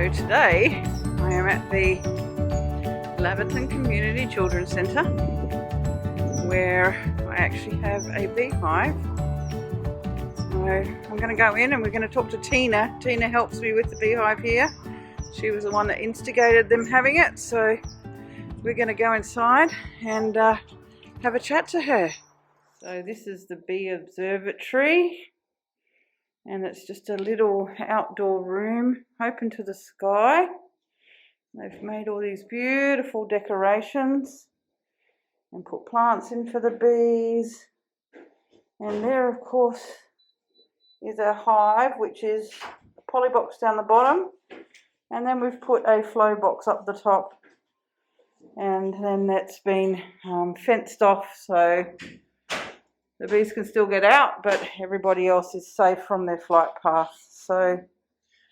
So today I am at the Laverton Community Children's Centre, where I actually have a beehive. So I'm going to go in and we're going to talk to Tina. Tina helps me with the beehive here. She was the one that instigated them having it, so we're going to go inside and have a chat to her. So this is the Bee Observatory, and it's just a little outdoor room open to the sky. They've made all these beautiful decorations and put plants in for the bees. And there, of course, is a hive, which is a poly box down the bottom. And then we've put a flow box up the top. And then that's been fenced off, so the bees can still get out, but everybody else is safe from their flight paths. So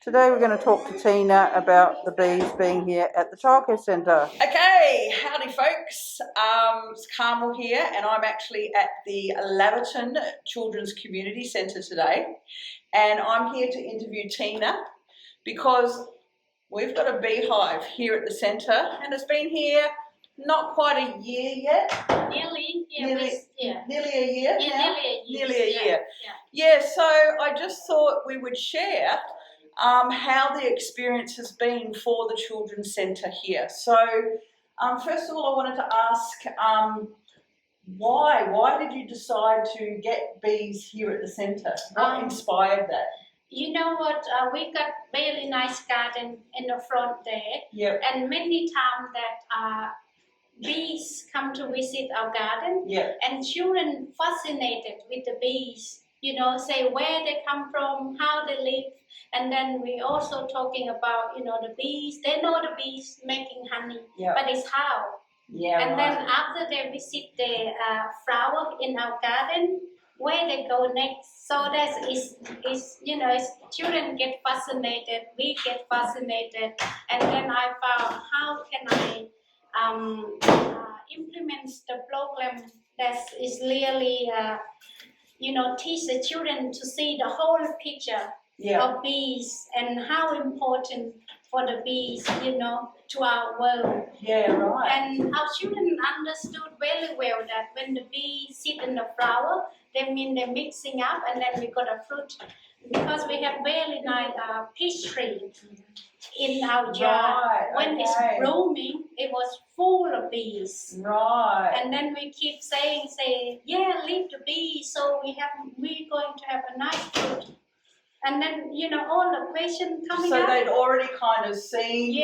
today we're going to talk to Tina about the bees being here at the childcare centre. Okay, howdy folks. It's Carmel here, and I'm actually at the Laverton Childrens Community Centre today. And I'm here to interview Tina because we've got a beehive here at the centre, and it's been here not quite a year yet. Nearly a year. Nearly a year. Yeah, so I just thought we would share how the experience has been for the Children's Centre here. So first of all, I wanted to ask why did you decide to get bees here at the centre? What inspired that? You know what, we got really nice garden in the front there. Yep. And many times that bees come to visit our garden. Yep. And children fascinated with the bees, you know, say where they come from, how they live. And then we also talking about, you know, the bees. They know the bees making honey, Yep. but it's how. Yeah. And right. then after they visit the flower in our garden, where they go next. So that is you know, children get fascinated, we get fascinated, and then I found how can I implement the program that is really you know, teach the children to see the whole picture. Yeah. Of bees and how important for the bees, you know, to our world. Yeah, right. And our children understood very well that when the bees sit in the flower, they mean they're mixing up, and then we got a fruit. Because we have very nice peach tree in our yard. Right, when it's blooming, it was full of bees. Right. And then we keep saying, yeah, leave the bees, so we're going to have a nice fruit. And then, you know, all the questions coming up. So they'd already kind of seen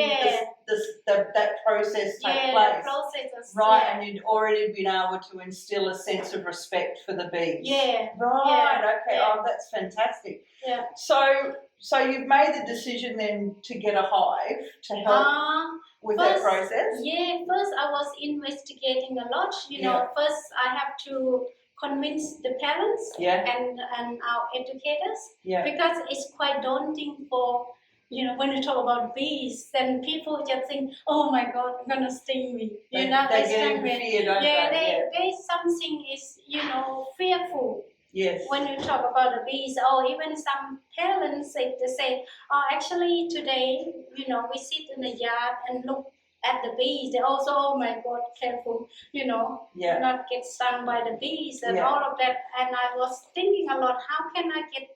that process take place. Yeah, the process. Right, yeah. and you'd already been able to instill a sense of respect for the bees. Yeah. Right, yeah, okay. yeah. Oh, that's fantastic. Yeah. So you've made the decision then to get a hive to help with that process? Yeah, first I was investigating a lot. You know, first I have to convince the parents and our educators because it's quite daunting for, you know, when you talk about bees, then people just think, oh my God, they're gonna sting me. You know, they get fear, don't they? There's something is, you know, fearful. Yes. When you talk about the bees, or even some parents, they say, oh, actually today, you know, we sit in the yard and look at the bees. They also, oh my God, careful, you know, not get stung by the bees and all of that. And I was thinking a lot, how can I get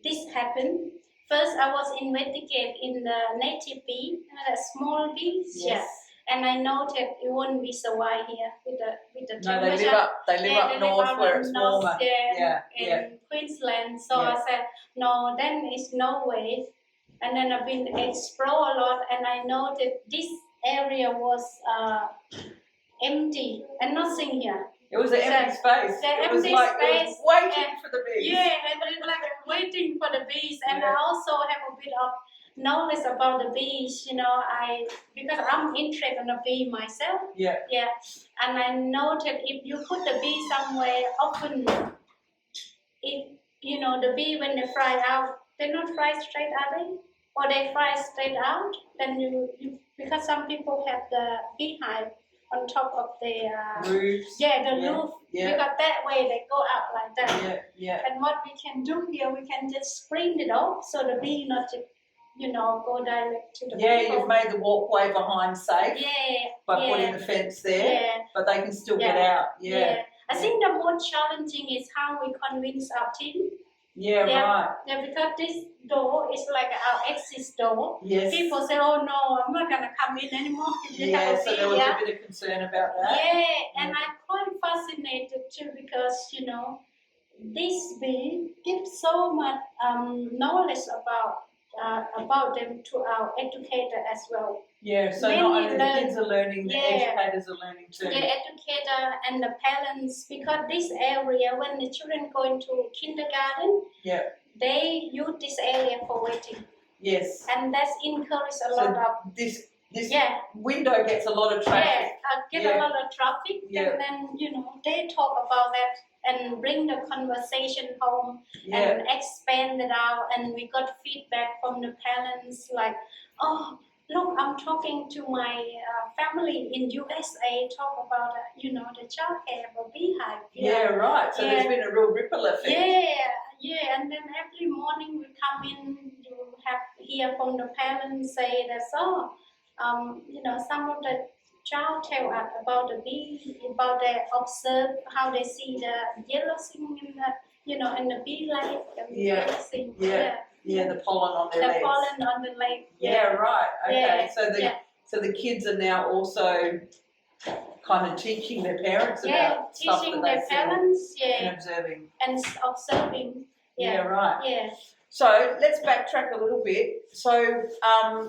this happen? First, I was investigating in the native bee, the small bees. Yes. And I noted it wouldn't be so wide here with the no, they live up north where it's warmer. In Queensland. So I said, no, then it's no way. And then I've been explore a lot, and I noted this area was empty and nothing here. It was an empty space. It was like it was waiting for the bees. Yeah, and it's like waiting for the bees. And I also have a bit of knowledge about the bees. You know, because I'm interested in the bee myself. Yeah. Yeah, and I noted if you put the bee somewhere, often, if you know the bee when they fly out, they're not fly straight, are they? Or they fly straight out, then you because some people have the beehive on top of the roofs. Roof. Because that way they go out like that. Yeah. And what we can do here, we can just screen it off so the bee not to go direct to the Yeah, people. you've made the walkway behind safe by putting the fence there, but they can still get out. I think the most challenging is how we convince our team. Right. Yeah, because this door is like our exit door. Yes. People say, "Oh no, I'm not gonna come in anymore." So there was a bit of concern about that. And I'm quite fascinated too because this bee gives so much knowledge about them to our educator as well. Yeah, so not only the kids are learning, the educators are learning too. The educator and the parents, because this area, when the children go into kindergarten, they use this area for waiting. Yes. And that's encouraged a lot of this window gets a lot of traffic. A lot of traffic, and then they talk about that and bring the conversation home and expand it out. And we got feedback from the parents like, "Oh, look, I'm talking to my family in USA. Talk about the childcare of Beehive." Right. So there's been a real ripple effect. And then every morning we come in, you hear from the parents say that some of the child tell us about the bee, about they observe how they see the yellow thing in the in the bee life and everything. The pollen on their legs. The pollen on the leg. Right. Okay. So the kids are now also kind of teaching their parents about stuff that they see and observing. Right. So let's backtrack a little bit. So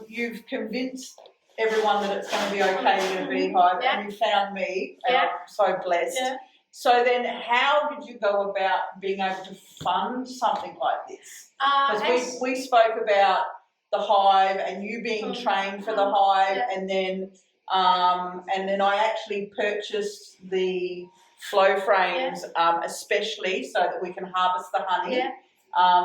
you've convinced everyone that it's going to be okay in a beehive, and you found me, and I'm so blessed. So then how did you go about being able to fund something like this? Because we spoke about the hive and you being trained for the hive, and then I actually purchased the flow frames especially so that we can harvest the honey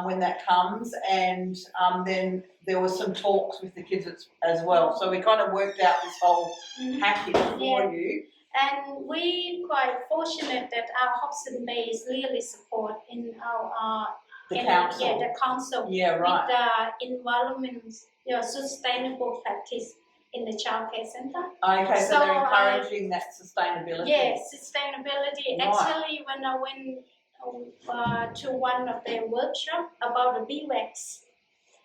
when that comes, and then there was some talks with the kids as well. So we kind of worked out this whole package for you. And we quite fortunate that our Hobson base really support in our council. The council with the environment, sustainable practice in the childcare centre. Okay, so they're encouraging that sustainability. Yes, sustainability. Right. Actually, when I went to one of their workshops about the beeswax.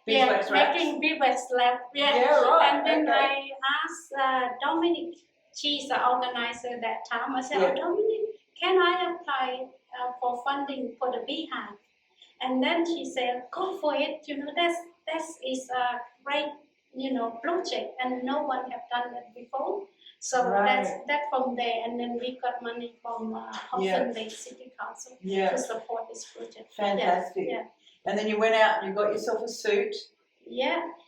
Making beeswax lab. And then I asked Dominic. She's the organizer that time. I said, "Oh, Dominic, can I apply for funding for the Beehive?" And then she said, "Go for it. That is a great, project, and no one have done it before." So that's from there, and then we got money from Hobson Bay City Council to support this project. Fantastic. And then you went out and you got yourself a suit.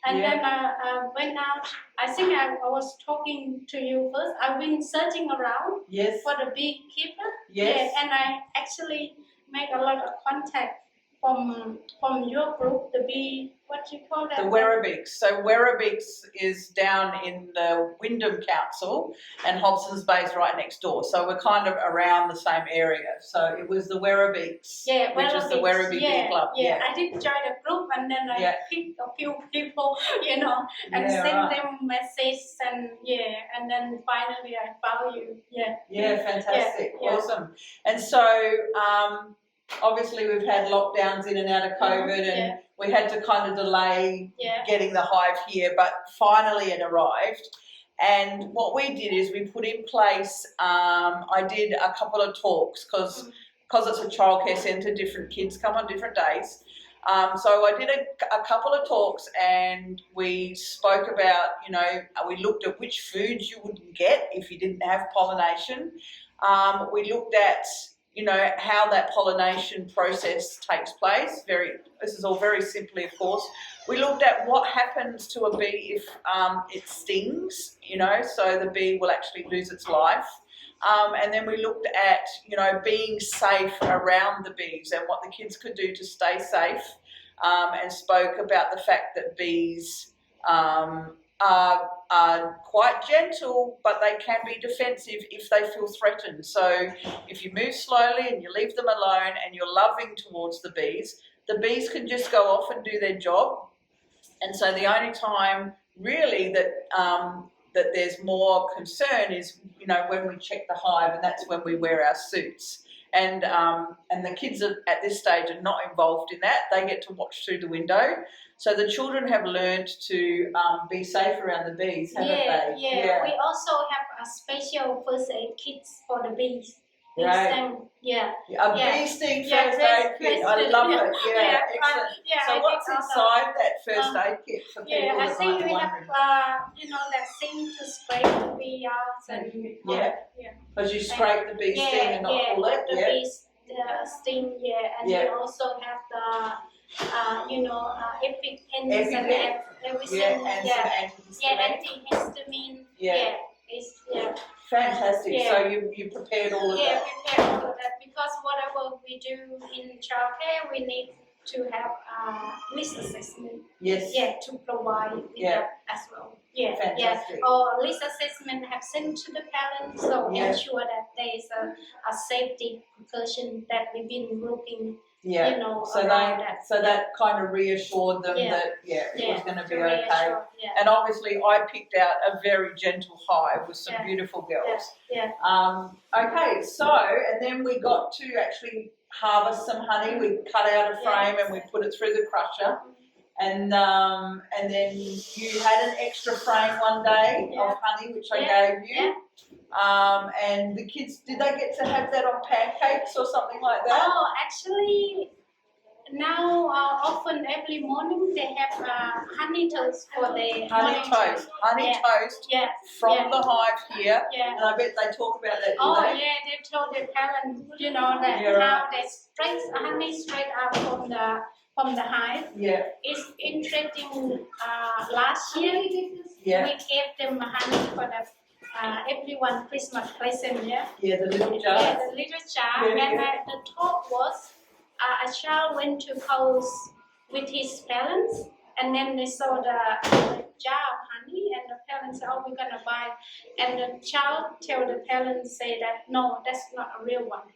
And then I went out. I think I was talking to you first. I've been searching around for the beekeeper. And I actually make a lot of contact from your group, the bee, what do you call that? The Werribee. So Werribee is down in the Wyndham Council, and Hobson's Bay's right next door. So we're kind of around the same area. So it was the Werribee, which is the Werribee Bee Club. I did join the group, and then I picked a few people, and sent them messages, and then finally I found you. Fantastic. Awesome. And so obviously we've had lockdowns in and out of COVID, and we had to kind of delay getting the hive here, but finally it arrived. And what we did is we put in place, I did a couple of talks because it's a childcare centre, different kids come on different days. So I did a couple of talks, and we spoke about, we looked at which foods you wouldn't get if you didn't have pollination. We looked at how that pollination process takes place. This is all very simply, of course. We looked at what happens to a bee if it stings, so the bee will actually lose its life. And then we looked at, being safe around the bees and what the kids could do to stay safe, and spoke about the fact that bees are quite gentle, but they can be defensive if they feel threatened. So if you move slowly and you leave them alone and you're loving towards the bees can just go off and do their job. And so the only time really that that there's more concern is, you know, when we check the hive, and that's when we wear our suits. And the kids at this stage are not involved in that. They get to watch through the window. So the children have learned to be safe around the bees, haven't they? Yeah. We also have a special first aid kits for the bees. Right. Yeah. A bee sting first aid kit. I love it. Yeah, excellent. So what's inside that first aid kit for people I that think might be we wondering? have, that thing to spray the bee out and Because you scrape the bee sting and not pull it. The bee sting. And we also have the EpiPens and everything. Antihistamine. It's Fantastic. So you prepared all of that. Yeah, prepare all of that because whatever we do in childcare, we need to have risk assessment. Yes. Yeah, to provide with that as well. Yeah. Fantastic. Or risk assessment have sent to the parents, so ensure that there is a safety precaution that we've been working. So that kind of reassured them that it was going to be okay. And obviously I picked out a very gentle hive with some beautiful girls. Okay, so and then we got to actually harvest some honey. We cut out a frame and we put it through the crusher. And then you had an extra frame one day of honey which I gave you. And the kids, did they get to have that on pancakes or something like that? Oh, actually, now often every morning they have honey toast for the honey toast from the hive here. And I bet they talk about that. They told the parents, that how they straight honey straight out from the hive. It's interesting. Last year we gave them honey for the everyone Christmas present, the little jar. The little jar. And the top was a child went to house with his parents, and then they saw the jar of honey, and the parents said, "Oh, we're gonna buy." And the child tell the parents, say that no, that's not a real one.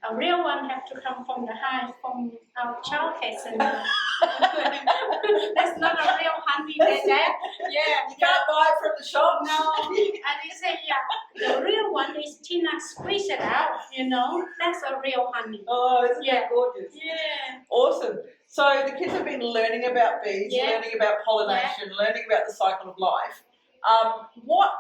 A real one have to come from the hive, from our childcare center. That's not a real honey, You can't buy it from the shop. No, and he said, the real one is Tina squeeze it out, that's a real honey. Oh, isn't that gorgeous? Yeah. Awesome. So the kids have been learning about bees, learning about pollination, learning about the cycle of life. What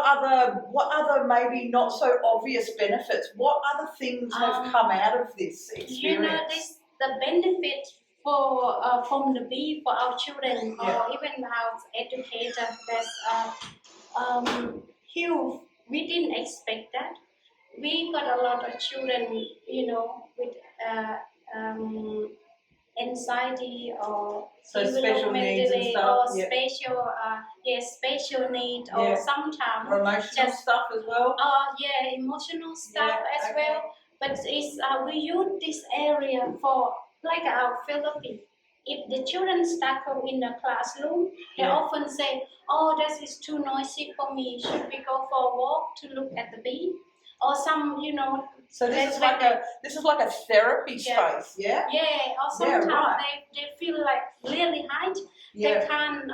other maybe not so obvious benefits? What other things have come out of this experience? The benefit for from the bee for our children or even our educator. That's huge. We didn't expect that. We got a lot of children, with anxiety or special needs and stuff, or special need, or sometimes emotional stuff as well. Emotional stuff as well. But it's we use this area for like our therapy. If the children struggle in the classroom, they often say, "Oh, this is too noisy for me. Should we go for a walk to look at the bee?" Or some, So this is like a therapy space, Yeah, or sometimes they feel like really high. They can't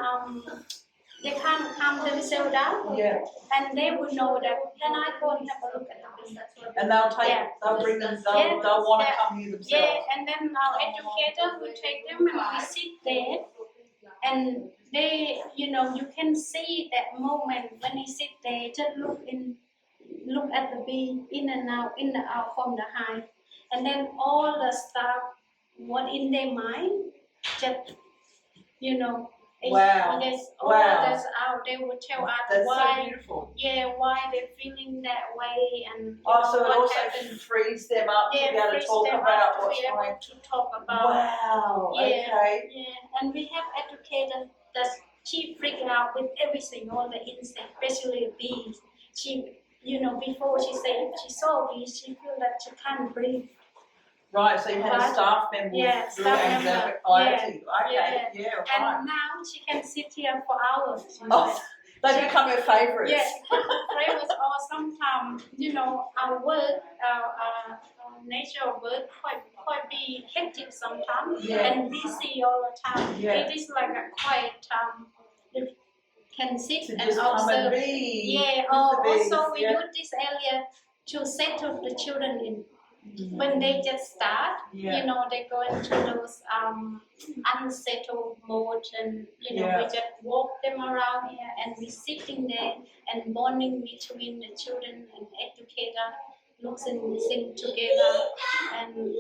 calm themselves down. And they will know that, can I go and have a look at the bee? And they'll bring them, they'll want to come here themselves. And then our educator will take them and we sit there. And they, you can see that moment when they sit there, just look at the bee in and out from the hive, and then all the stuff what in their mind, just that's out. They will tell us why. So beautiful. Why they're feeling that way, and so it also frees them up to be able to talk about what's going on. Wow. Okay. And we have educators that she freaked out with everything, all the insects, especially bees. She. Before she said if she saw bees, she feel that she can't breathe. Right, so you had a staff member with anxiety. And now she can sit here for hours. They become her favourites. Yes, favorites, or sometimes, you know, our work, our nature of work quite be hectic sometimes and busy all the time. It is like a quiet you can sit To and just come observe. and be Yeah, with the bees. also we use this area to settle the children in. When they just start, you know, they go into those unsettled mode, and you know, we just walk them around here, and we sitting there and bonding between the children and educator, listening together, and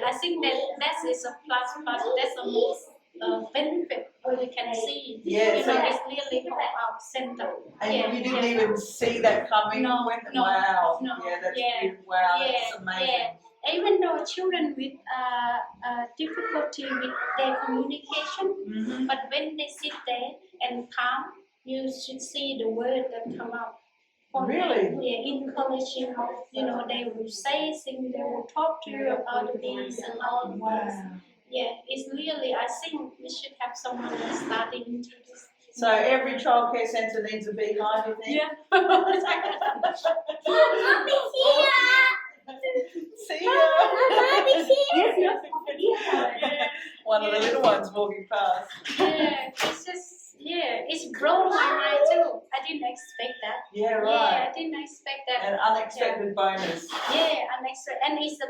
I think that is a plus. That's the most benefit we can see. Yeah, you know, it's really for our center. And you didn't even see that coming. No, wow. no. Yeah, that's beautiful. Wow, that's amazing. Even though children with difficulty with their communication, but when they sit there and calm, you should see the word that come out. Really? Encouraging. You know, they will say things. They will talk to you about the bees and all this. Yeah, it's really. I think we should have someone starting into this. So every childcare centre needs a beehive, you think? Yeah. See ya. One of the little ones walking past. Yeah, it's just it's blown my mind too. I didn't expect that. Yeah, right. Yeah, I didn't expect that. An unexpected bonus. Yeah, unexpected, and it's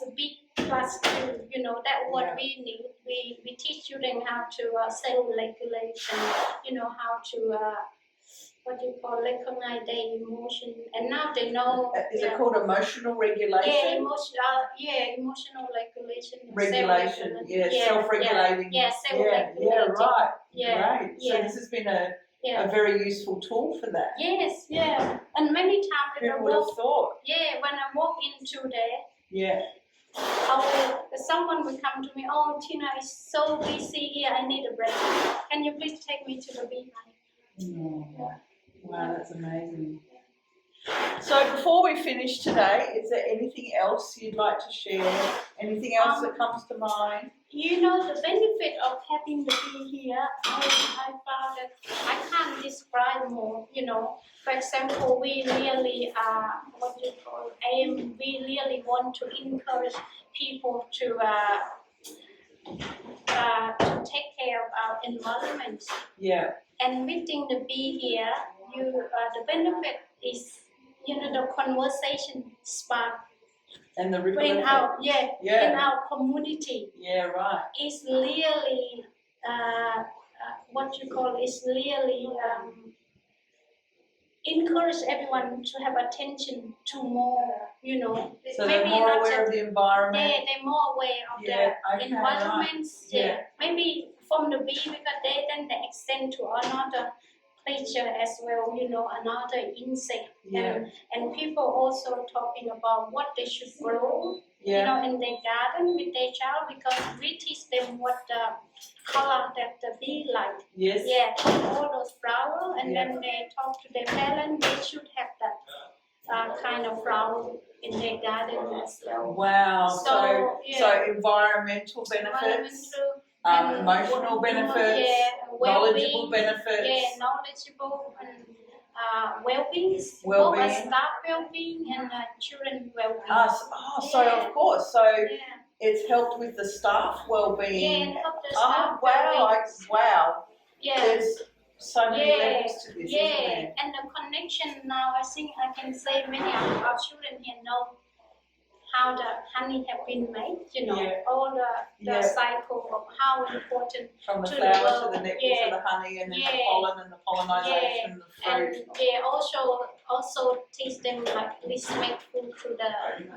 a big plus too. You know, that what we need. We teach children how to self-regulate, and you know how to recognize their emotion, and now they know. Is it called emotional regulation? Yeah, emotional regulation. Regulation, self-regulating. Yeah, self-regulating. Yeah, right. Yeah, great. So this has been a very useful tool for that. Yes, and many times Who would have thought? Yeah, when I walk into there, someone will come to me. Oh, Tina is so busy here. I need a break. Can you please take me to the Beehive? Wow, that's amazing. So before we finish today, is there anything else you'd like to share? Anything else that comes to mind? You know, the benefit of having the bee here, I found that I can't describe more, you know. For example, we really we really want to encourage people to take care of our environment. Yeah. And within the bee here, the benefit is, you know, the conversation spark. And the ripple in our in our community. Yeah, right. It's really encourage everyone to have attention to more, you know. So they're more aware of the environment. Yeah, they're more aware of the environments. Right. Yeah. Maybe from the bee, because they extend to another creature as well, you know, another insect. Yeah. And people also talking about what they should grow, you know, in their garden with their child, because we teach them what the color that the bee like. Yes. Yeah, all those flowers, and then they talk to their parents. They should have that kind of flower in their garden as well. Wow. So environmental benefits. Emotional benefits, knowledgeable benefits. Yeah, knowledgeable and well-being, both staff well-being and children well-being. Of course. So it's helped with the staff well-being. Yeah, and helped the staff well-being. Wow. Yeah. There's so many levels to this, isn't there? And the connection now, I think I can say many of our children here know how the honey have been made, you know, all the cycle of how important from the flower to the nectar to the honey, and then the pollen and the pollinization, the fruit. And also teach them like respectful to the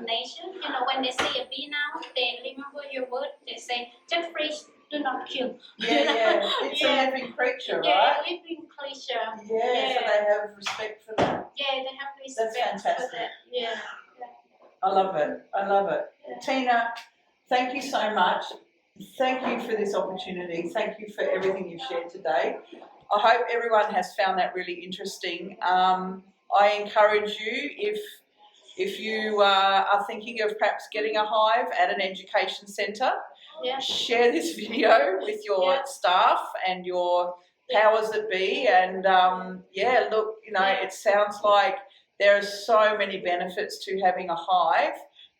nature. You know, when they see a bee now, they remember your word. They say, just freeze, do not kill. It's a living creature, right? Yeah, living creature. So they have respect for that. Yeah, they have respect for that. Yeah. I love it. Yeah. Tina, thank you so much. Thank you for this opportunity. Thank you for everything you've shared today. I hope everyone has found that really interesting. I encourage you, if you are thinking of perhaps getting a hive at an education centre, share this video with your staff and your powers that be, and yeah, look, you know, it sounds like there are so many benefits to having a hive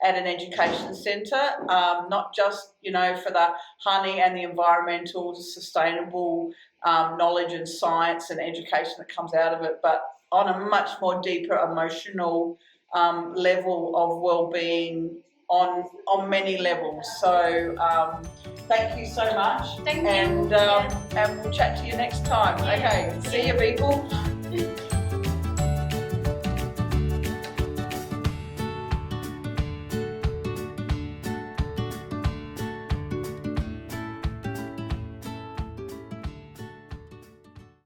at an education centre, not just, you know, for the honey and the environmental, sustainable knowledge and science and education that comes out of it, but on a much more deeper emotional level of well-being on many levels. So thank you so much. Thank you. And we'll chat to you next time. Yeah. Okay, see you people.